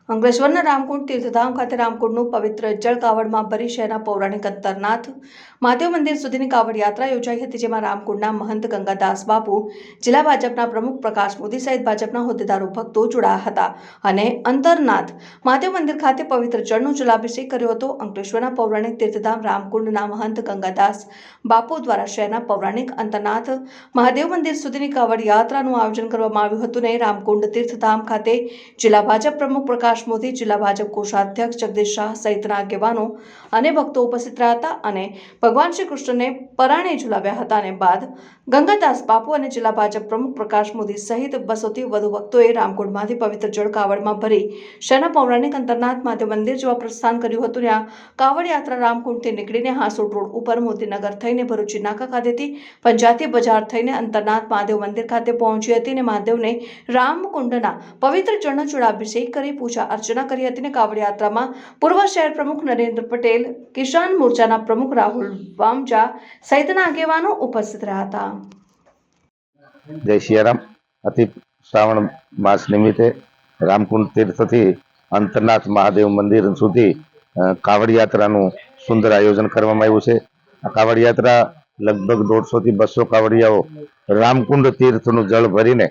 અંકલેશ્વરના રામકુંડ તીર્થધામ ખાતે રામકુંડનું પવિત્ર જળ કાવડમાં ભરી શહેરના પૌરાણિક અંતરનાથ મહાદેવ મંદિર સુધીની કાવડ યાત્રા યોજાઈ હતી, જેમાં રામકુંડના મહંત ગંગાદાસ બાપુ, જિલ્લા ભાજપના પ્રમુખ પ્રકાશ મોદી સહિત ભાજપના હોદ્દેદારો ભક્તો જોડાયા હતા અને અંતરનાથ મહાદેવ મંદિર ખાતે પવિત્ર જળનો જલાભિષેક કર્યો હતો। અંકલેશ્વરના પૌરાણિક તીર્થધામ રામકુંડના મહંત ગંગાદાસ બાપુ દ્વારા શહેરના પૌરાણિક અંતરનાથ મહાદેવ મંદિર સુધીની કાવડ યાત્રાનું આયોજન કરવામાં આવ્યું હતું અને રામકુંડ તીર્થધામ ખાતે જિલ્લા ભાજપ પ્રમુખ પ્રકાશ મોદી, જિલ્લા ભાજપ કોષાધ્યક્ષ જગદીશ શાહ સહિતના આગેવાનો અને ભક્તો ઉપસ્થિત રહ્યા હતા અને ભગવાન શ્રી કૃષ્ણને પરાણે ઝુલાવ્યા હતા અને બાદ ગંગાદાસ બાપુ અને જિલ્લા ભાજપ પ્રમુખ પ્રકાશ મોદી સહિત 200થી વધુ ભક્તોએ રામકુંડમાંથી પવિત્ર જળ કાવડમાં ભરી શહેરના પૌરાણિક અંતરનાથ મહાદેવ મંદિર જેવા પ્રસ્થાન કર્યું હતું। ત્યાં કાવડ યાત્રા રામકુંડથી નીકળીને હાંસોડ રોડ ઉપર મોતીનગર થઈને ભરૂચી નાકા ખાતેથી પંચાયતી બજાર થઈને અંતરનાથ મહાદેવ મંદિર ખાતે પહોંચી હતી અને મહાદેવને રામકુંડના પવિત્ર જળનો જળાભિષેક કરી પૂજા अर्चना કરી હતી। કાવડ યાત્રામાં પૂર્વ શહેર પ્રમુખ નરેન્દ્ર પટેલ, કિસાન મોરચાના પ્રમુખ રાહુલ વામજા સહિતના આગેવાનો ઉપસ્થિત રહ્યા હતા। જય સિયારામ। અતિ શ્રાવણ માસ નિમિત્તે રામકુંડ તીર્થથી અંતરનાથ મહાદેવ મંદિર સુધી કાવડ યાત્રાનું સુંદર આયોજન કરવામાં આવ્યું છે। આ કાવડ યાત્રા લગભગ 150 થી 200 કાવડિયાઓ રામકુંડ તીર્થનું જળ ભરીને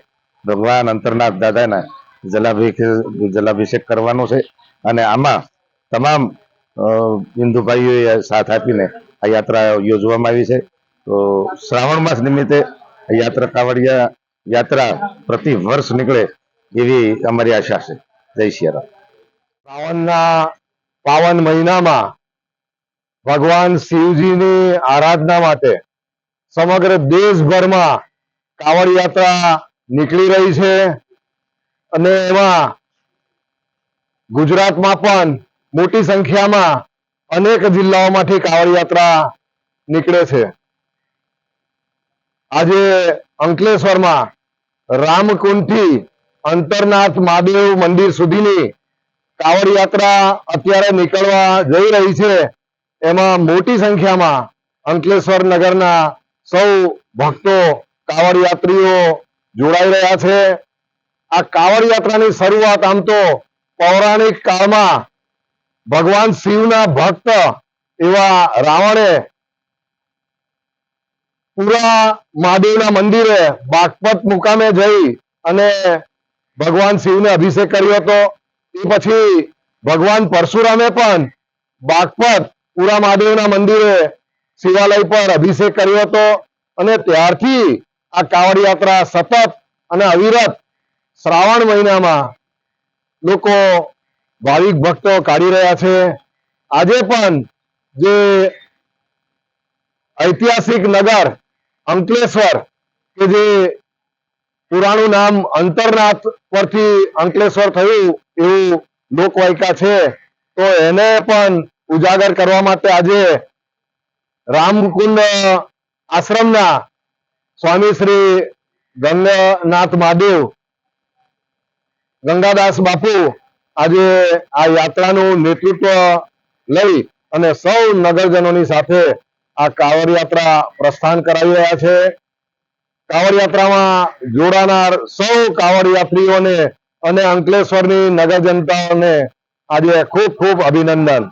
ભગવાન અંતરનાથ દાદાના જલાભિષેક કરવાનો છે અને આમાં તમામ હિન્દુ ભાઈઓએ સાથ આપીને આ યાત્રા યોજવામાં આવી છે। તો શ્રાવણ માસ નિમિત્તે કાવડિયા યાત્રા પ્રતિ વર્ષ નીકળે એવી અમારી આશા છે। જય સિયારામ। શ્રાવણના પાવન મહિનામાં ભગવાન શિવજીની આરાધના માટે સમગ્ર દેશભરમાં કાવડ યાત્રા નીકળી રહી છે અને એમાં ગુજરાતમાં પણ મોટી સંખ્યામાં અનેક જિલ્લાઓમાંથી કાવડ યાત્રા નીકળે છે। આજે અંકલેશ્વરમાં રામકુંડથી અંતરનાથ મહાદેવ મંદિર સુધીની કાવડ યાત્રા અત્યારે નીકળવા જઈ રહી છે। એમાં મોટી સંખ્યામાં અંકલેશ્વર નગરના સૌ ભક્તો કાવડ યાત્રીઓ જોડાઈ રહ્યા છે। આ કાવડ યાત્રાની શરૂઆત આમ તો પૌરાણિક કાળમાં ભગવાન શિવના ભક્ત એવા રાવણે પૂરા મહાદેવના મંદિરે બાગપત મુકામે જઈ અને ભગવાન શિવને અભિષેક કર્યો હતો। એ પછી ભગવાન પરશુરામે પણ બાગપત પૂરા મહાદેવના મંદિરે શિવાલય પર અભિષેક કર્યો હતો અને ત્યારથી આ કાવડ યાત્રા સતત અને અવિરત શ્રાવણ મહિનામાં લોકો ભાવિક ભક્તો કાઢી રહ્યા છે। આજે પણ જે ઐતિહાસિક નગર અંકલેશ્વર કે જે પુરાણું નામ અંતરનાથ પરથી અંકલેશ્વર થયું એવું લોકવાયકા છે, તો એને પણ ઉજાગર કરવા માટે આજે રામકુંડ આશ્રમના સ્વામી શ્રી ગંગાનાથ મહાદેવ ગંગાદાસ બાપુ આજે આ યાત્રાનું નેતૃત્વ લઈ અને સૌ નગરજનોની સાથે આ કાવડ યાત્રા પ્રસ્થાન કરાવી રહ્યા છે। કાવડ યાત્રામાં જોડાનાર સૌ કાવડ યાત્રીઓને અને અંકલેશ્વરની નગર જનતાઓને આજે ખૂબ ખૂબ અભિનંદન।